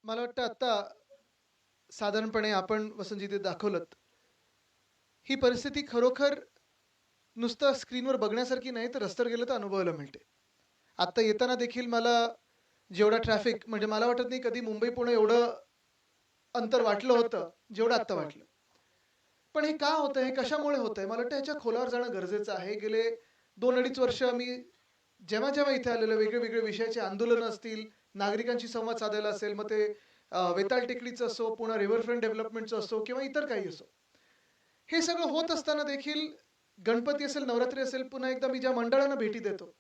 मला वाटतं आता साधारणपणे आपण वसंतजी ते दाखवलं ही परिस्थिती खरोखर नुसतं स्क्रीनवर बघण्यासारखी नाही तर रस्त्यावर गेलं तर अनुभवायला मिळते. आता येताना देखील मला जेवढा ट्रॅफिक म्हणजे मला वाटत नाही कधी मुंबई पुणे एवढं अंतर वाटलं होतं जेवढं आत्ता वाटलं. पण हे का होतं, हे कशामुळे होतंय? मला वाटतं ह्याच्या खोलावर जाणं गरजेचं आहे. गेले 2-2.5 वर्ष मी जेव्हा जेव्हा इथे आलेलो वेगळे वेगळे विषयाचे आंदोलनं असतील, नागरिकांशी संवाद साधायला असेल, मग ते वेताळ टेकडीचं असो, पुन्हा रिव्हरफ्रंट डेव्हलपमेंटचं असो किंवा इतर काही असो. हे सगळं होत असताना देखील गणपती असेल, नवरात्री असेल, पुन्हा एकदा मी ज्या मंडळांना भेटी देतो.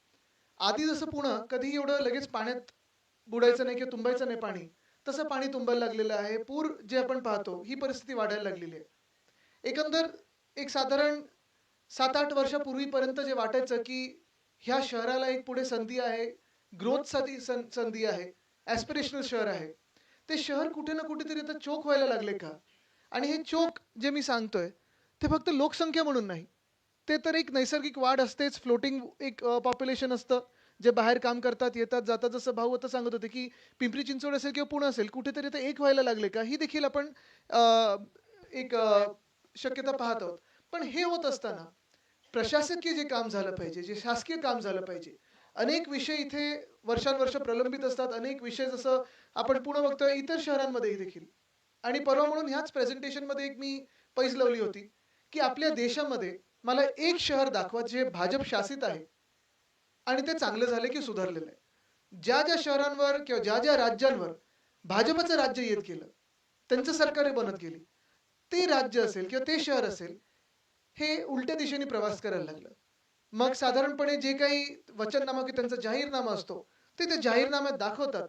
आधी जसं पुणं कधीही एवढं लगेच पाण्यात बुडायचं नाही किंवा तुंबायचं नाही पाणी, तसं पाणी तुंबायला लागलेलं आहे. पूर जे आपण पाहतो, ही परिस्थिती वाढायला लागलेली आहे. एकंदर एक साधारण 7-8 वर्षापूर्वीपर्यंत जे वाटायचं, की ह्या शहराला एक पुढे संधी आहे, ग्रोथसाठी संधी आहे, ॲस्पिरेशनल शहर आहे. ते शहर कुठे ना कुठेतरी आता चोक व्हायला लागले का? आणि हे चोक जे मी सांगतोय, ते फक्त लोकसंख्या म्हणून नाही. ते तर एक नैसर्गिक वाढ असतेच, फ्लोटिंग एक पॉप्युलेशन असतं, जे बाहेर काम करतात, येतात, जातात. जसं भाऊ आता सांगत होते, की पिंपरी चिंचवड असेल किंवा पुणे असेल, कुठेतरी ते एक व्हायला लागले का? ही देखील आपण अ, एक शक्यता पाहत आहोत. पण हे होत असताना प्रशासकीय जे काम झालं पाहिजे, जे शासकीय काम झालं पाहिजे. अनेक विषय इथे वर्षानुवर्ष प्रलंबित असतात. अनेक विषय जसं आपण पुणे बघतोय इतर शहरांमध्येही देखील. आणि परवा म्हणून ह्याच प्रेझेंटेशनमध्ये एक मी पैज लावली होती, की आपल्या देशामध्ये मला एक शहर दाखवा जे भाजप शासित आहे आणि ते चांगलं झालं की सुधारलेलं आहे. ज्या ज्या शहरांवर किंवा ज्या ज्या राज्यांवर भाजपचं राज्य येत गेलं, त्यांचं सरकार बनत गेली, ते राज्य असेल किंवा ते शहर असेल, हे उलट्या दिशेने प्रवास करायला लागलं. मग साधारणपणे जे काही वचननामा की त्यांचा जाहीरनामा असतो, ते त्या जाहीरनाम्यात दाखवतात.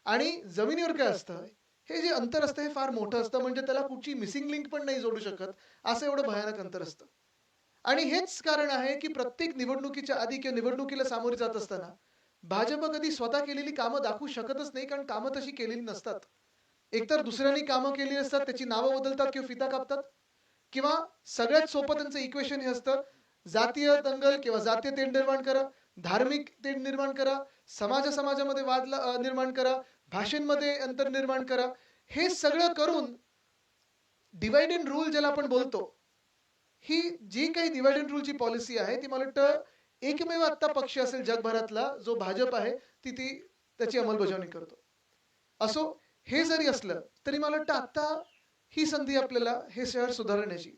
आणि जमिनीवर काय असतं, हे जे अंतर असतं हे फार मोठं असतं. म्हणजे त्याला कुठची मिसिंग लिंक पण नाही जोडू शकत, असं एवढं भयानक अंतर असतं. आणि हेच कारण आहे, की प्रत्येक निवडणुकीच्या आधी किंवा निवडणुकीला सामोरे जात असताना भाजप कधी स्वतः केलेली कामं दाखवू शकतच नाही, कारण कामं तशी केलेली नसतात. एकतर दुसऱ्यांनी कामं केलेली असतात, त्याची नावं बदलतात किंवा फिता कापतात. किंवा सगळ्यात सोपं त्यांचं इक्वेशन हे असतं, जातीय दंगल किंवा जातीय तेढ निर्माण करा, धार्मिक तेढ निर्माण करा, समाजामध्ये वाद निर्माण करा, भाषेमध्ये अंतर निर्माण करा. हे सगळं करून डिव्हाइड अँड रूल ज्याला आपण बोलतो, ही जी काही डिव्हाइड अँड रूलची पॉलिसी आहे, ती मला वाटतं एकमेव आत्ता पक्ष असेल जगभरातला जो भाजप आहे, ती त्याची अंमलबजावणी करतो. असो, हे जरी असलं तरी मला वाटतं आत्ता ही संधी आपल्याला हे शहर सुधारण्याची.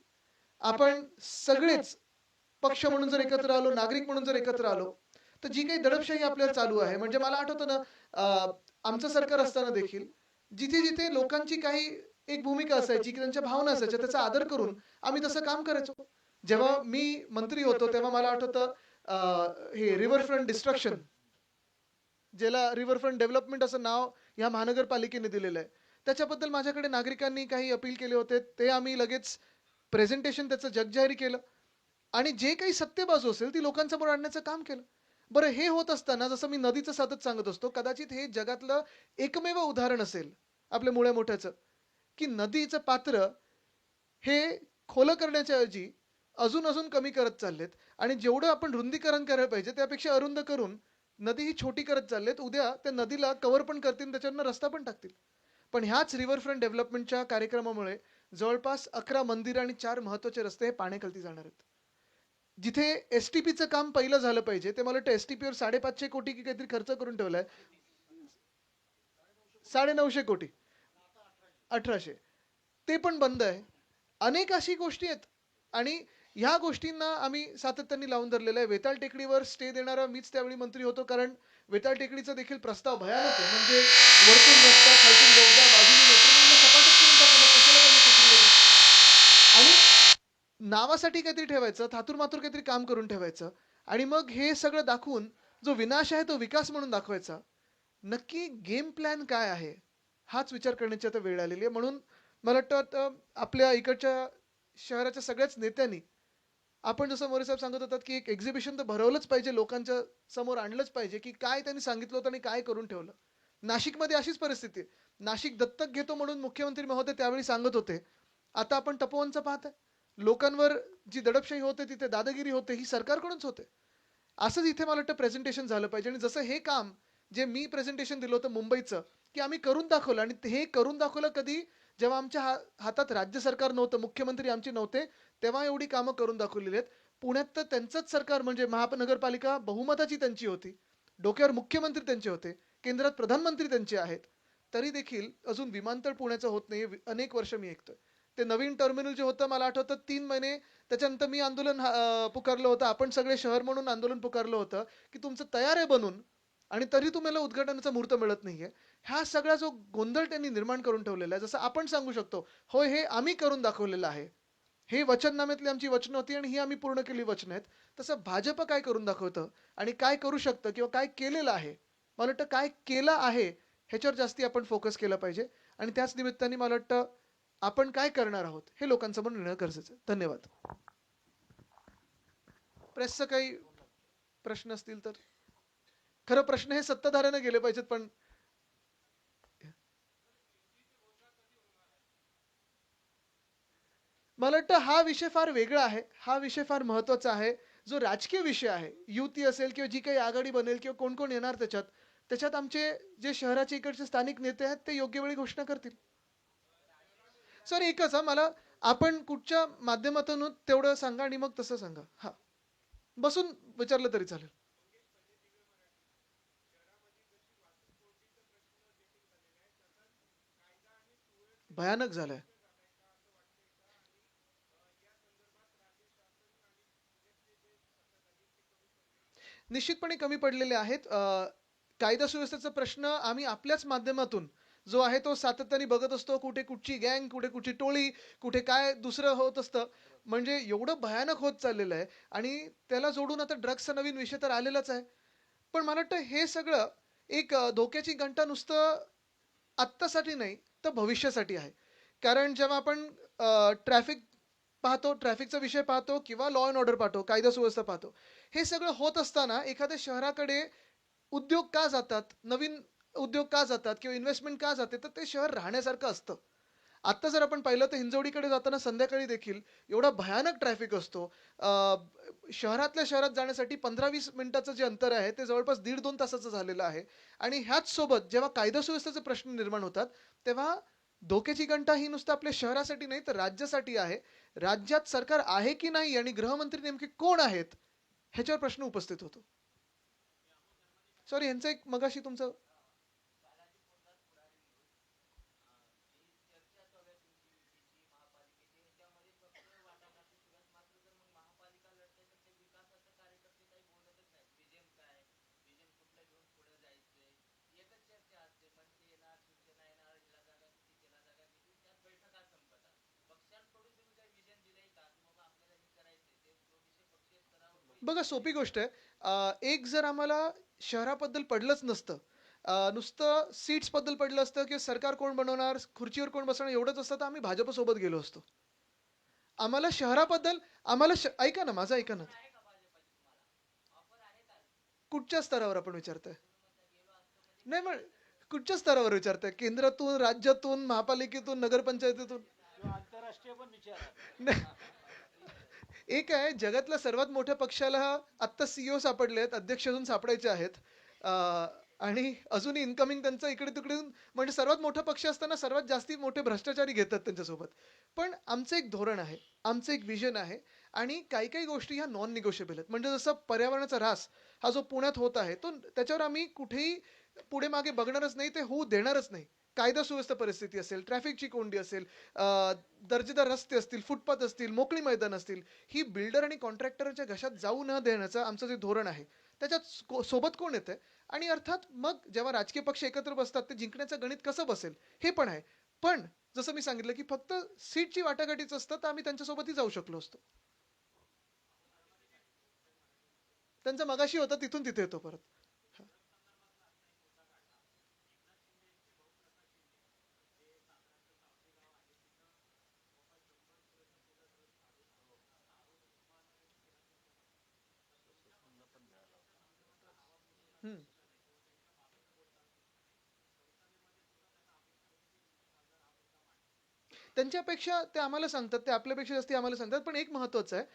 आपण सगळेच पक्ष म्हणून जर एकत्र आलो, नागरिक म्हणून जर एकत्र आलो, तर जी काही दडपशाही आपल्याला चालू आहे, म्हणजे मला आठवतं ना, आमचं सरकार असताना देखील जिथे-जिथे लोकांची काही एक भूमिका असायची, की त्यांच्या भावना असायच्या, त्याचा आदर करून आम्ही तसं काम करायचो. जेव्हा मी मंत्री होतो, तेव्हा मला आठवतं हे रिव्हरफ्रंट डिस्ट्रक्शन, ज्याला रिव्हरफ्रंट डेव्हलपमेंट असं नाव या महानगरपालिकेने दिलेलं आहे. त्याच्याबद्दल माझ्याकडे नागरिकांनी काही अपील केले होते. ते आम्ही लगेच प्रेझेंटेशन त्याचं जगजाहीर केलं आणि जे काही सत्य बाजू असेल ती लोकांसमोर आणण्याचं काम केलं. बरं, हे होत असताना जसं मी नदीचं सतत सांगत असतो, कदाचित हे जगातलं एकमेव उदाहरण असेल आपल्या मुळ्या मोठ्याचं, की नदीचं पात्र हे खोलं करण्याच्या ऐवजी अजून कमी करत चाललेत आणि जेवढं आपण रुंदीकरण करायला पाहिजे त्यापेक्षा अरुंद करून नदी ही छोटी करत चाललेत. उद्या त्या नदीला कव्हर पण करतील, त्याच्यावरनं रस्ता पण टाकतील. पण ह्याच रिव्हरफ्रंट डेव्हलपमेंटच्या कार्यक्रमामुळे जवळपास 11 मंदिरं आणि 4 महत्त्वाचे रस्ते हे पाण्याखाली जाणार आहेत. जिथे एस-टी-पीचं काम पहिलं झालं पाहिजे, ते मला वाटतं एस-टी-पीवर 550 कोटी की काहीतरी खर्च करून ठेवलाय. 950 कोटी, 1800, ते पण बंद आहे. अनेक अशी गोष्टी आहेत आणि ह्या गोष्टींना आम्ही सातत्याने लावून धरलेलं आहे. वेताळ टेकडीवर स्टे देणारा मीच त्यावेळी मंत्री होतो, कारण वेताळ टेकडीचा देखील प्रस्ताव भयानक आहे. म्हणजे वरतून रस्ता, खालतून बोगदा, बाजूने मेट्रो, म्हणजे सपाटच करून टाकलं. कशाला पाहिजे टेकडीवर? आणि नावासाठी काहीतरी ठेवायचं, थातूर-मातूर काहीतरी काम करून ठेवायचं आणि मग हे सगळं दाखवून जो विनाश आहे तो विकास म्हणून दाखवायचा. नक्की गेम प्लॅन काय आहे? हाच विचार करण्याची आता वेळ आलेली आहे. म्हणून मला वाटतं आता आपल्या इकडच्या शहराच्या सगळ्याच नेत्यांनी, आपण जसं मोरे साहेब सांगत होतात, की एक एक्झिबिशन तर भरवलंच पाहिजे, लोकांच्या समोर आणलंच पाहिजे, की काय त्यांनी सांगितलं होतं आणि काय करून ठेवलं. नाशिकमध्ये अशीच परिस्थिती आहे. नाशिक दत्तक घेतो म्हणून मुख्यमंत्री महोदय त्यावेळी सांगत होते. आता आपण तपोवनचं पाहतोय. लोकांवर जी दडपशाही होते, तिथे दादागिरी होते, ही सरकारकडूनच होते. असंच इथे मला वाटतं प्रेझेंटेशन झालं पाहिजे आणि जसं हे काम जे मी प्रेझेंटेशन दिलं होतं मुंबईचं, की आम्ही करून दाखवलं. आणि हे करून दाखवलं कधी, जेव्हा आमच्या हातात राज्य सरकार नव्हतं, मुख्यमंत्री आमचे नव्हते, तेव्हा एवढी कामं करून दाखवलेली आहेत. पुण्यात तर त्यांचंच सरकार, म्हणजे महानगरपालिका बहुमताची त्यांची होती, डोक्यावर मुख्यमंत्री त्यांचे होते, केंद्रात प्रधानमंत्री त्यांचे आहेत, तरी देखील अजून विमानतळ पुण्याचं होत नाही. अनेक वर्ष मी ऐकतोय. ते नवीन टर्मिनल जे होतं, मला आठवतं 3 महिने त्याच्यानंतर मी आंदोलन पुकारलं होतं, आपण सगळे शहर म्हणून आंदोलन पुकारलं होतं की तुमचं तयार आहे बनून, आणि तरी तुम्हाला उद्घाटनाचा मुहूर्त मिळत नाहीये. हा सगळा जो गोंधळ त्यांनी निर्माण करून ठेवलेला आहे, जसं आपण सांगू शकतो, होय हे आम्ही करून दाखवलेलं आहे, हे वचननाम्यातली आमची वचनं होती आणि ही आम्ही पूर्ण केली वचनं आहेत, तसं भाजप काय करून दाखवतं आणि काय करू शकतं किंवा काय केलेलं आहे, मला वाटतं काय केलं आहे ह्याच्यावर जास्ती आपण फोकस केला पाहिजे. आणि त्याच निमित्ताने मला वाटतं आपण काय करणार आहोत हे लोकांसमोर नेणं गरजेचं आहे. धन्यवाद. प्रेसचं काही प्रश्न असतील तर. खरं प्रश्न हे सत्ताधाऱ्याने गेले पाहिजेत, पण मला वाटतं हा विषय फार वेगळा आहे, हा विषय फार महत्त्वाचा आहे, जो राजकीय विषय आहे. युती असेल किंवा जी काही आघाडी बनेल किंवा कोण कोण येणार त्याच्यात, त्याच्यात आमचे जे शहराचे इकडचे स्थानिक नेते आहेत ते योग्य वेळी घोषणा करतील. सर एकच मला, आपण कुठच्या माध्यमातून तेवढं सांगा आणि मग तसं सांगा. हा, बसून विचारलं तरी चालेल. भयानक झालंय. निश्चितपणे कमी पडलेले आहेत. कायदा सुव्यवस्थेचा प्रश्न आम्ही आपल्याच माध्यमातून जो आहे तो सातत्याने बघत असतो. कुठे कुठची गँग, कुठे कुठची टोळी, कुठे काय दुसरं होत असतं. म्हणजे एवढं भयानक होत चाललेलं आहे. आणि त्याला जोडून आता ड्रग्सचा नवीन विषय तर आलेलाच आहे. पण मला वाटतं हे सगळं एक धोक्याची घंटा नुसतं आत्तासाठी नाही, तर भविष्यासाठी आहे. कारण जेव्हा आपण ट्रॅफिक पाहतो, ट्रॅफिकचा विषय पाहतो किंवा लॉ अँड ऑर्डर पाहतो, कायदा सुव्यवस्था पाहतो, हे सगळं होत असताना एखाद्या शहराकडे उद्योग का जातात, नवीन उद्योग का जातात किंवा इन्व्हेस्टमेंट का जाते, तर ते शहर राहण्यासारखं असतं. आत्ता जर आपण पाहिलं तर हिंजवडीकडे जाताना संध्याकाळी देखील एवढा भयानक ट्रॅफिक असतो. शहरातल्या शहरात जाण्यासाठी 15-20 मिनिटाचं जे अंतर आहे ते जवळपास 1.5-2 तासाचं झालेलं आहे. आणि ह्याच सोबत जेव्हा कायदा सुव्यवस्थेचे प्रश्न निर्माण होतात, तेव्हा धोक्याची घंटा ही नुसतं आपल्या शहरासाठी नाही तर राज्यासाठी आहे. राज्यात सरकार आहे की नाही आणि गृहमंत्री नेमके कोण आहेत ह्याच्यावर प्रश्न उपस्थित होतो. सॉरी, ह्यांचं एक मगाशी तुमचं. बघा सोपी गोष्ट आहे. एक जर आम्हाला शहराबद्दल पडलंच नसतं, नुसतं सीट्सबद्दल पडलं असतं की सरकार कोण बनवणार, खुर्चीवर कोण बसणार एवढंच असतं, तर आम्ही भाजपसोबत गेलो असतो. आम्हाला शहराबद्दल, ऐका ना, माझं ऐका ना. कुठच्या स्तरावर आपण विचारताय? नाही मग कुठच्या स्तरावर विचारताय? केंद्रातून, राज्यातून, महापालिकेतून, नगरपंचायतीतून? नाही. एक आहे, जगातल्या सर्वात मोठ्या पक्षाला आत्ता सीईओ सापडले आहेत, अध्यक्ष अजून सापडायचे आहेत. आणि अजूनही इन्कमिंग त्यांचं इकडे तिकडे, म्हणजे सर्वात मोठा पक्ष असताना सर्वात जास्ती मोठे भ्रष्टाचारी घेतात त्यांच्यासोबत. पण आमचं एक धोरण आहे, आमचं एक विजन आहे. आणि काही काही गोष्टी ह्या नॉन निगोशिएबल आहेत. म्हणजे जसं पर्यावरणाचा ऱ्हास हा जो पुण्यात होत आहे, तो त्याच्यावर आम्ही कुठेही पुढे मागे बघणारच नाही, ते होऊ देणारच नाही. कायदा सुव्यवस्था परिस्थिती असेल, ट्रॅफिकची कोंडी असेल, दर्जेदार रस्ते असतील, फुटपाथ असतील, मोकळी मैदान असतील, ही बिल्डर आणि कॉन्ट्रॅक्टरच्या घशात जाऊ न देण्याचं आमचं जे धोरण आहे, त्याच्यात सोबत कोण येतंय. आणि अर्थात मग जेव्हा राजकीय पक्ष एकत्र बसतात, ते जिंकण्याचं गणित कसं बसेल हे पण आहे. पण जसं मी सांगितलं की फक्त सीटची वाटाघाटीच असतं, तर आम्ही त्यांच्यासोबतही जाऊ शकलो असतो. त्यांचा मगाशी होता तिथून तिथे येतो परत. हम्म. त्यांच्यापेक्षा ते आम्हाला सांगतात, ते आपल्यापेक्षा जास्ती आम्हाला सांगतात. पण एक महत्वाचं आहे,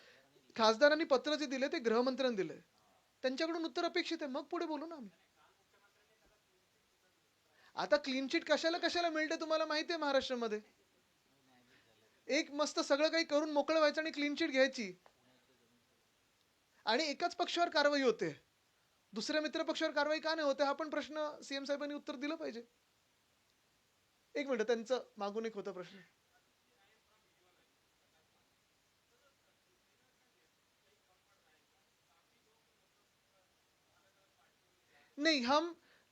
खासदारांनी पत्र जे दिले ते गृहमंत्र्यांनी दिले, त्यांच्याकडून उत्तर अपेक्षित आहे, मग पुढे बोलू ना आम्ही. आता क्लीन चिट कशाला कशाला मिळते तुम्हाला माहिती आहे महाराष्ट्रामध्ये. एक मस्त सगळं काही करून मोकळं व्हायचं आणि क्लीन चिट घ्यायची आणि एकाच पक्षावर कारवाई होते. दुसऱ्या मित्र पक्षावर कारवाई का नाही होते हा पण प्रश्न सीएम साहेबांनी उत्तर दिलं पाहिजे. एक मिनिट त्यांचं मागून एक होता प्रश्न. नहीं,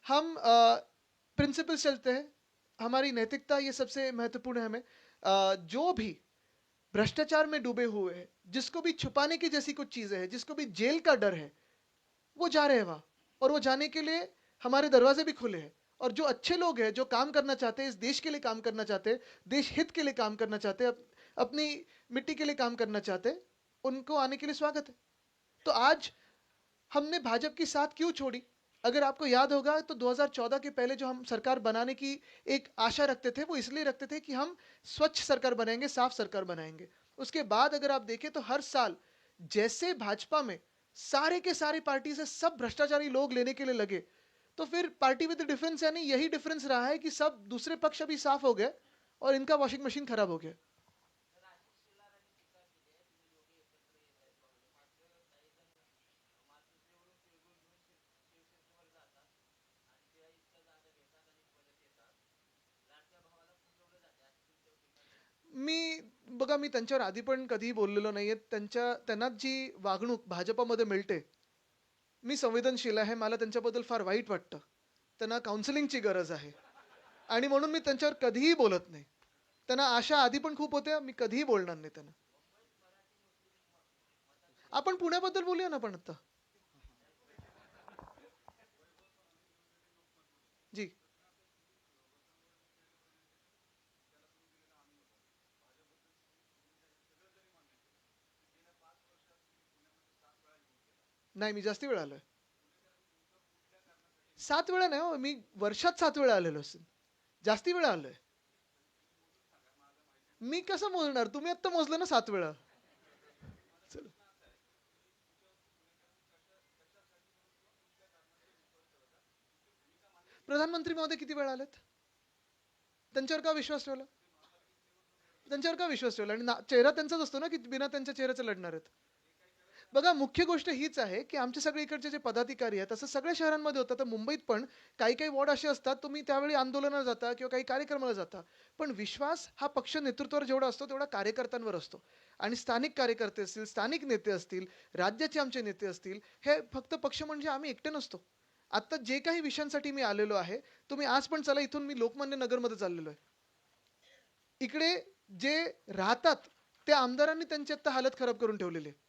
हम प्रिंसिपल्स चलते हैं. हमारी नैतिकता ये सबसे महत्वपूर्ण है हमें. जो भी भ्रष्टाचार में डूबे हुए हैं, जिसको भी छुपाने की जैसी कुछ चीजें हैं, जिसको भी जेल का डर है, वो जा रहे हैं वहां. और वो जाने के लिए हमारे दरवाजे भी खुले हैं. और जो अच्छे लोग हैं जो काम करना चाहते हैं, इस देश के लिए काम करना चाहते हैं, देश हित के लिए काम करना चाहते हैं, अपनी मिट्टी के लिए काम करना चाहते हैं, उनको आने के लिए स्वागत है. तो आज हमने भाजपा की साथ क्यों छोड़ी. अगर आपको याद होगा तो 2014 के पहले जो हम सरकार बनाने की एक आशा रखते थे वो इसलिए रखते थे कि हम स्वच्छ सरकार बनाएंगे, साफ सरकार बनाएंगे. उसके बाद अगर आप देखें तो हर साल जैसे भाजपा में सारे के सारे पार्टी से सब भ्रष्टाचारी लोग लेने के लिए लगे, तो फिर पार्टी विद डिफरेंस यानी यही डिफरेंस रहा है कि सब दूसरे पक्ष अभी साफ हो गए और इनका वॉशिंग मशीन खराब हो गया. मी बघा मी त्यांच्यावर आधी पण कधीही बोललेलो नाहीये. त्यांना जी वागणूक भाजपमध्ये मिळते, मी संवेदनशील आहे. मला त्यांच्याबद्दल फार वाईट वाटतं. त्यांना काउन्सिलिंगची गरज आहे आणि म्हणून मी त्यांच्यावर कधीही बोलत नाही. त्यांना आशा आधी पण खूप होत्या. मी कधीही बोलणार नाही त्यांना. आपण पुण्याबद्दल बोलूया ना पण आता. जी. नाही मी जास्ती वेळा आलोय. 7 वेळा नाही हो. मी वर्षात 7 वेळा आलेलो असेल. जास्ती वेळा आलोय. मी कसं मोजणार. तुम्ही आत्ता मोजलं ना 7 वेळा. चला. प्रधानमंत्री महोदय किती वेळा आलेत. त्यांच्यावर का विश्वास ठेवला. त्यांच्यावर का विश्वास ठेवला आणि चेहरा त्यांचाच असतो ना की बिना त्यांच्या चेहऱ्याचं लढणार आहेत. बघा मुख्य गोष्ट हीच आहे की आमचे सगळे इकडचे जे पदाधिकारी आहेत तसं सगळ्या शहरांमध्ये होतं. तर मुंबईत पण काही काही वॉर्ड असे असतात तुम्ही त्यावेळी आंदोलनाला जाता किंवा काही कार्यक्रमाला जाता. पण विश्वास हा पक्ष नेतृत्वावर जेवढा असतो तेवढा कार्यकर्त्यांवर असतो. आणि स्थानिक कार्यकर्ते असतील, स्थानिक नेते असतील, राज्याचे आमचे नेते असतील, हे फक्त पक्ष म्हणजे आम्ही एकटे नसतो. आता जे काही विषयांसाठी मी आलेलो आहे, तुम्ही आज पण चला इथून मी लोकमान्य नगरमध्ये चाललेलो आहे. इकडे जे राहतात त्या आमदारांनी त्यांची आता हालत खराब करून ठेवलेली आहे.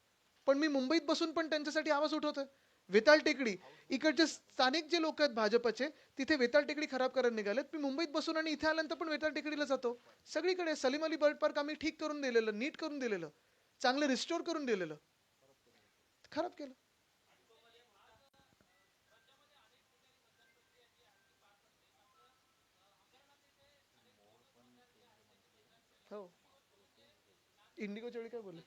पण मी मुंबईत बसून पण त्यांच्यासाठी आवाज उठवतोय. वेताळ टेकडी इकडचे स्थानिक जे लोक आहेत भाजपचे तिथे वेताळ टेकडी खराब करायला निघालेत. मी मुंबईत बसून आणि इथे आल्यानंतर पण वेताळ टेकडीला जातो. सगळीकडे सलीम अली बर्ड पार्क आम्ही ठीक करून दिलेलं, नीट करून दिलेलं, चांगलं रिस्टोर करून दिलेलं, खराब केलं. हो. इंडिगोच्या वेळी काय बोलले.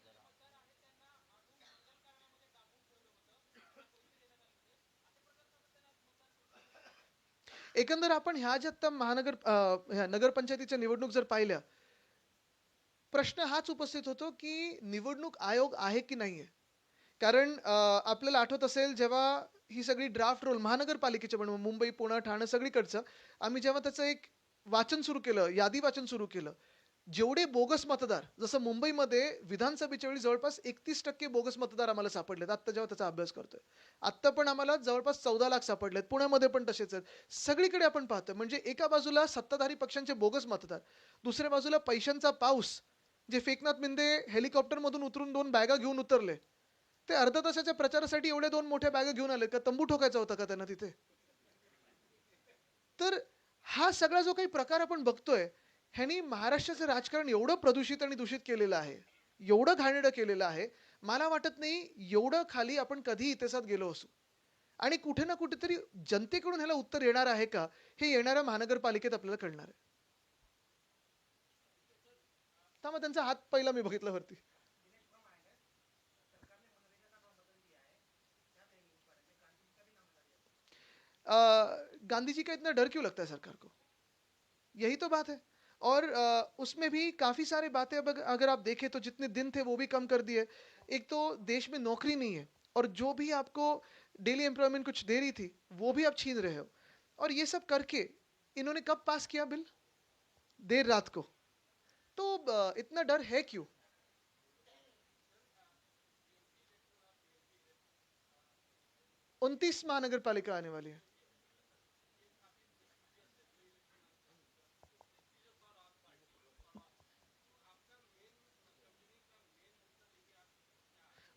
एकंदर आपण ह्या ज्या आता ह्या नगरपंचायतीच्या निवडणूक जर पाहिल्या, प्रश्न हाच उपस्थित होतो की निवडणूक आयोग आहे की नाहीये. कारण आपल्याला आठवत असेल जेव्हा ही सगळी ड्राफ्ट रोल महानगरपालिकेचे पण मुंबई, पुणे, ठाणे सगळीकडचं आम्ही जेव्हा त्याचं एक वाचन सुरू केलं, यादी वाचन सुरू केलं, जेवढे बोगस मतदार जसं मुंबईमध्ये विधानसभेच्या वेळी जवळपास 31% बोगस मतदार आम्हाला सापडलेत. आत्ता जेव्हा त्याचा अभ्यास करतोय, आत्ता पण आम्हाला जवळपास 14 लाख सापडलेत. पुण्यामध्ये पण तसेच आहेत. सगळीकडे आपण पाहतोय म्हणजे एका बाजूला सत्ताधारी पक्षांचे बोगस मतदार, दुसऱ्या बाजूला पैशांचा पाऊस. जे फेकनाथ मिंदे हेलिकॉप्टरमधून उतरून 2 बॅगा घेऊन उतरले, ते अर्ध्या तासाच्या प्रचारासाठी एवढ्या 2 मोठ्या बॅगा घेऊन आले का. तंबू ठोकायचा होता का त्यांना तिथे. तर हा सगळा जो काही प्रकार आपण बघतोय, ह्यानी महाराष्ट्राचं राजकारण एवढं प्रदूषित आणि दूषित केलेलं आहे, एवढं घाणेरडं केलेलं आहे. मला वाटत नाही एवढं खाली आपण कधी इतिहासात गेलो असू. आणि कुठे ना कुठेतरी जनतेकडून ह्याला उत्तर येणार आहे का, हे येणाऱ्या महानगरपालिकेत आपल्याला कळणार आहे. त्यामुळे त्यांचा हात पहिला मी बघितला वरती. गांधी जी का इतना डर क्यों लगता है सरकार को. यही तो बात है। और उसमें भी काफ़ी सारी बातें अब अगर आप देखें तो जितने दिन थे वो भी कम कर दिए। एक तो देश में नौकरी नहीं है और जो भी आपको डेली एम्प्लॉयमेंट कुछ दे रही थी, वो भी आप छीन रहे हो। और ये सब करके इन्होंने कब पास किया बिल? देर रात को। तो इतना डर है क्यों? 29 महानगर पालिका आने वाली है।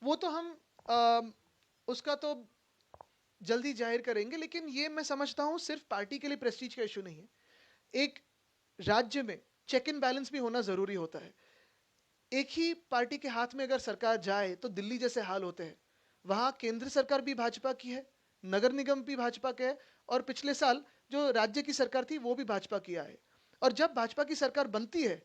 वो तो हम अ, उसका तो जल्दी जाहिर करेंगे, लेकिन ये मैं समझता हूँ सिर्फ पार्टी के लिए प्रेस्टीज का इशू नहीं है। एक राज्य में चेक एंड बैलेंस भी होना जरूरी होता है। एक ही पार्टी के हाथ में अगर सरकार जाए तो दिल्ली जैसे हाल होते हैं। वहां केंद्र सरकार भी भाजपा की है, नगर निगम भी भाजपा का है, और पिछले साल जो राज्य की सरकार थी वो भी भाजपा की है। और जब भाजपा की सरकार बनती है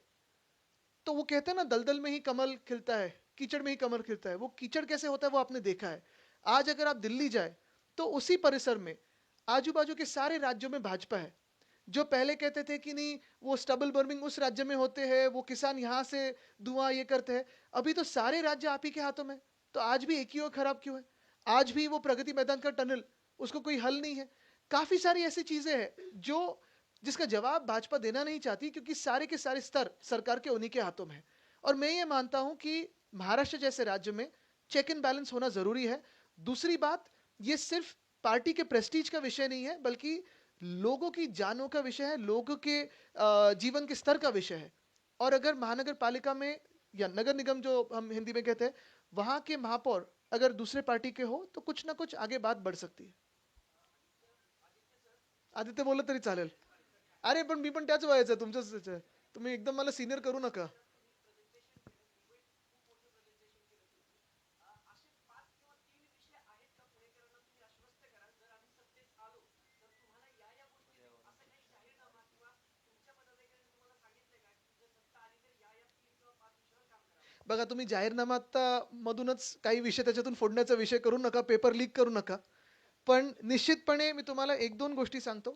तो वो कहते हैं ना, दलदल में ही कमल खिलता है, कीचड़ में ही कमल खिलता है। वो कीचड़ कैसे होता है वो आपने देखा है। आज अगर आप दिल्ली जाए तो उसी परिसर में आजू बाजू के सारे राज्यों में भाजपा है। जो पहले कहते थे कि नहीं वो स्टबल बर्निंग उस राज्य में होते हैं, वो किसान यहाँ से धुआं ये करते हैं, अभी तो सारे राज्य आप ही के हाथों में। तो आज भी एक ही और खराब क्यों है? आज भी वो प्रगति मैदान का टनल, उसको कोई हल नहीं है। काफी सारी ऐसी चीजें हैं जो जिसका जवाब भाजपा देना नहीं चाहती, क्योंकि सारे के सारे स्तर सरकार के उन्हीं के हाथों में है। और मैं ये मानता हूं कि महाराष्ट्र जैसे राज्य में चेक एंड बैलेंस होना जरूरी है। दूसरी बात, ये सिर्फ पार्टी के प्रेस्टीज का विषय नहीं है, बल्कि लोगों की जानों का विषय है, लोगों के जीवन के स्तर का विषय है। और अगर महानगर पालिका में या नगर निगम जो हम हिंदी में कहते हैं, वहां के महापौर अगर दूसरे पार्टी के हो तो कुछ ना कुछ आगे बात बढ़ सकती है। आदित्य बोललं तरी चालेल. अरे पण मी पण त्याच वयाचा आहे तुमच्याच आहे. तुम्ही एकदम मला सिनियर करू नका. बघा, तुम्ही जाहीरनामा आता मधूनच काही विषय त्याच्यातून फोडण्याचा विषय करू नका, पेपर लीक करू नका. पण निश्चितपणे मी तुम्हाला एक दोन गोष्टी सांगतो.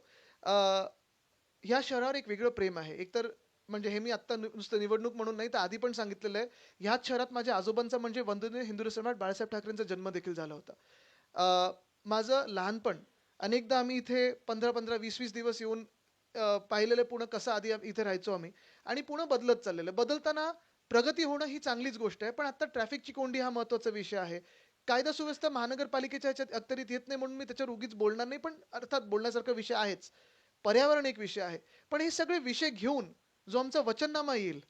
ह्या शहरावर एक वेगळं प्रेम आहे. एकतर म्हणजे हे मी आत्ता नुसतं निवडणूक म्हणून नाही तर आधी पण सांगितलेलं आहे. ह्याच शहरात माझ्या आजोबांचा म्हणजे वंदनीय हिंदू सम्राट बाळासाहेब ठाकरेंचा जन्म देखील झाला होता. माझं लहानपण अनेकदा आम्ही इथे 15-15, 20-20 दिवस येऊन पाहिलेलं पुणं कसं आधी इथे राहायचो आम्ही. आणि पुणं बदलत चाललेलं. बदलताना प्रगती होणं ही चांगलीच गोष्ट आहे. पण आता ट्रॅफिकची कोंडी हा महत्त्वाचा विषय आहे. कायदा सुव्यवस्था महानगरपालिकेच्या ह्याच्यात अखत्यारीत येत नाही म्हणून मी त्याच्यावर उगीच बोलणार नाही, पण अर्थात बोलण्यासारखा विषय आहेच. पर्यावरण एक विषय आहे. पण हे सगळे विषय घेऊन जो आमचा वचननामा येईल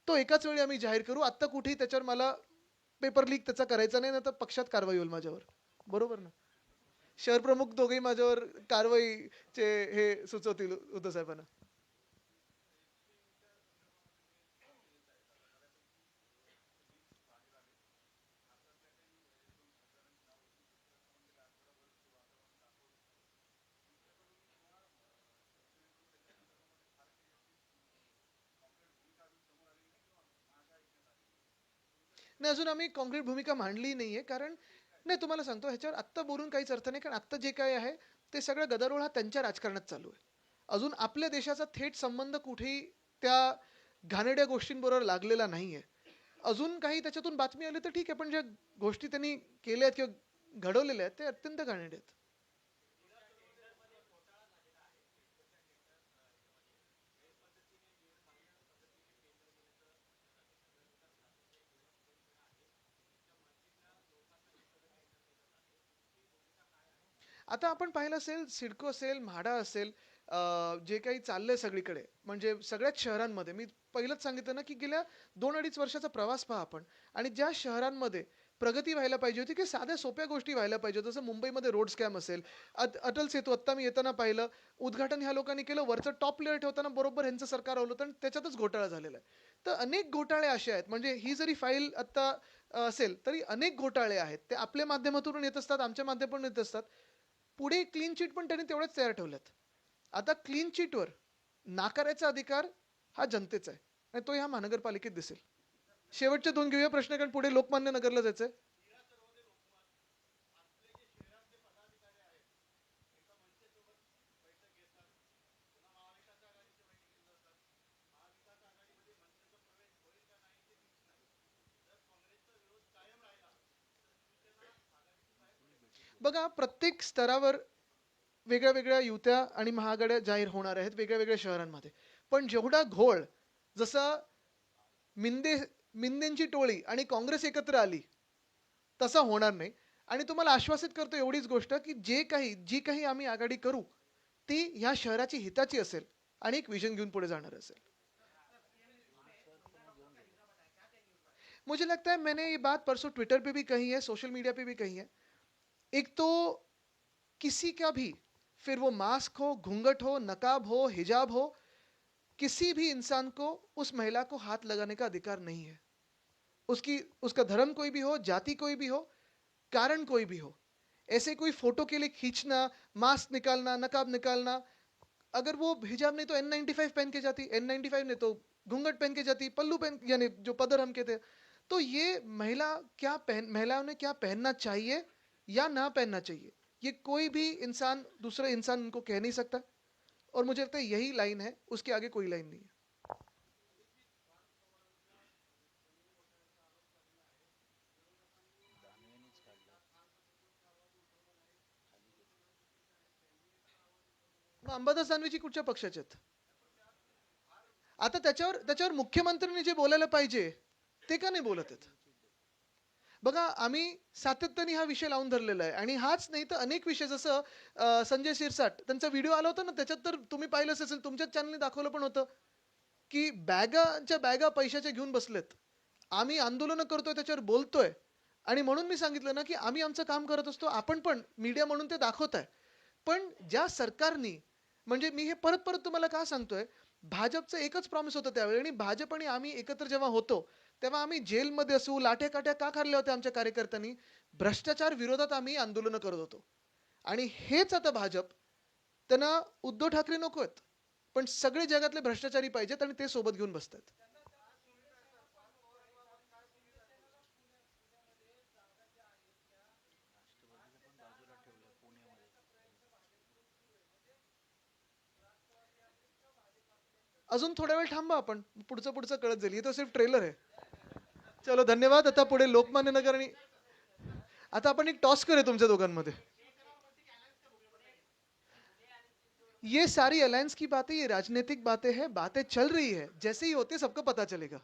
तो एकाच वेळी आम्ही जाहीर करू. आत्ता कुठेही त्याच्यावर मला पेपर लीक त्याचा करायचा नाही, तर पक्षात कारवाई होईल माझ्यावर. बरोबर ना? शहर प्रमुख दोघेही माझ्यावर कारवाईचे हे सुचवतील उद्धव साहेबांना. नाही, अजून आम्ही कॉन्क्रीट भूमिका मांडली नाहीये, कारण नाही, तुम्हाला सांगतो ह्याच्यावर आत्ता बोलून काहीच अर्थ नाही, कारण आत्ता जे काय आहे ते सगळं गदारोळ हा त्यांच्या राजकारणात चालू आहे. अजून आपल्या देशाचा थेट संबंध कुठेही त्या घाणेरड्या गोष्टींबरोबर लागलेला नाहीये. अजून काही त्याच्यातून बातमी आली तर ठीक आहे, पण ज्या गोष्टी त्यांनी केल्या आहेत किंवा घडवलेल्या आहेत ते अत्यंत घाणेरड्या आहेत. आता आपण पाहिलं असेल, सिडको असेल, म्हाडा असेल, जे काही चाललंय सगळीकडे, म्हणजे सगळ्याच शहरांमध्ये मी पहिलंच सांगितलं ना, की गेल्या 2-2.5 वर्षाचा प्रवास पहा आपण. आणि ज्या शहरांमध्ये प्रगती व्हायला पाहिजे होती, की साध्या सोप्या गोष्टी व्हायला पाहिजे होत्या. जसं मुंबईमध्ये रोड स्कॅम असेल, अटल सेतू आत्ता मी येताना पाहिलं, उद्घाटन ह्या लोकांनी केलं, वरचं टॉप लेयर ठेवताना बरोबर ह्यांचं सरकार आलं होतं आणि त्याच्यातच घोटाळा झालेला आहे. तर अनेक घोटाळे असे आहेत, म्हणजे ही जरी फाईल आत्ता असेल, तरी अनेक घोटाळे आहेत. ते आपल्या माध्यमातून येत असतात, आमच्या माध्यमातून येत असतात. पुढे क्लीन चिट पण त्यांनी तेवढ्याच तयार ठेवल्यात. आता क्लीन चिटवर नाकारायचा अधिकार हा जनतेचा आहे आणि तो ह्या महानगरपालिकेत दिसेल. शेवटचे दोन घेऊया प्रश्न, कारण पुढे लोकमान्य नगरला जायचंय. बघा, प्रत्येक स्तरावर वेगळ्या वेगळ्या युत्या आणि महाआघाड्या जाहीर होणार आहेत वेगळ्या वेगळ्या शहरांमध्ये. पण जेवढा घोळ जसा मिंदे मिंदेंची टोळी आणि काँग्रेस एकत्र आली तसा होणार नाही. आणि तुम्हाला आश्वासित करतो एवढीच गोष्ट, की जी काही आम्ही आघाडी करू ती ह्या शहराची हिताची असेल आणि एक विजन घेऊन पुढे जाणार असेल. मुझे लगता है मैंने ये बात परसों ट्विटर पे भी कही है, सोशल मीडिया पे भी कही है। एक तो किसी का भी, फिर वो मास्क हो, घूंघट हो, नकाब हो, हिजाब हो, किसी भी इंसान को उस महिला को हाथ लगाने का अधिकार नहीं है। उसकी उसका धर्म कोई भी हो, जाति कोई भी हो, कारण कोई भी हो, ऐसे कोई फोटो के लिए खींचना, मास्क निकालना, नकाब निकालना, अगर वो हिजाब नहीं तो N95 पहन के जाती, N95 नहीं तो घूंघट पहन के जाती, पल्लू पहन यानी जो पदर हम कहते हैं, तो ये महिलाओं ने क्या पहनना चाहिए या ना पहनना चाहिए, ये कोई भी इंसान दूसरे इंसान उनको कह नहीं सकता। और मुझे लगता है यही लाइन है, उसके आगे कोई लाइन नहीं है। मग अंबादास दानवेजी कुठच्या पक्षाचे आहेत? आता त्याच्यावर मुख्यमंत्र्यांनी जे बोलायला पाहिजे ते का नाही बोलत आहेत? बघा, आम्ही सातत्याने हा विषय लावून धरलेला आहे आणि हाच नाही तर अनेक विषय, जसं संजय शिरसाट त्यांचा व्हिडिओ आला होता ना, त्याच्यात तर तुम्ही पाहिलंच असेल, तुमच्याच चॅनलने दाखवलं पण होतं की बॅगांच्या बॅगा पैशाच्या घेऊन बसलेत. आम्ही आंदोलनं करतोय, त्याच्यावर बोलतोय आणि म्हणून मी सांगितलं ना की आम्ही आमचं काम करत असतो, आपण पण मीडिया म्हणून ते दाखवत आहे. पण ज्या सरकारनी, म्हणजे मी हे परत परत तुम्हाला का सांगतोय, भाजपचं एकच प्रॉमिस होतं त्यावेळी, आणि भाजप आणि आम्ही एकत्र जेव्हा होतो तेव्हा आम्ही जेलमध्ये असू, लाठ्या काठ्या का खाल्ल्या होत्या आमच्या कार्यकर्त्यांनी? भ्रष्टाचार विरोधात आम्ही आंदोलनं करत होतो. आणि हेच आता भाजप, त्यांना उद्धव ठाकरे नको आहेत, पण सगळे जगातले भ्रष्टाचारी पाहिजेत आणि ते सोबत घेऊन बसतात. अजून थोडा वेळ थांबा, आपण पुढचं पुढचं कळत जाईल. हे तर सिर्फ ट्रेलर है. चलो, धन्यवाद. आता पुढे लोकमान्य नगर आणि आता आपण एक टॉस करूया तुमच्या दोघांमध्ये. ये सारी अलायंस की बातें, ये राजनीतिक बातें हैं, बातें चल रही है, जैसे ही होते सबको पता चलेगा.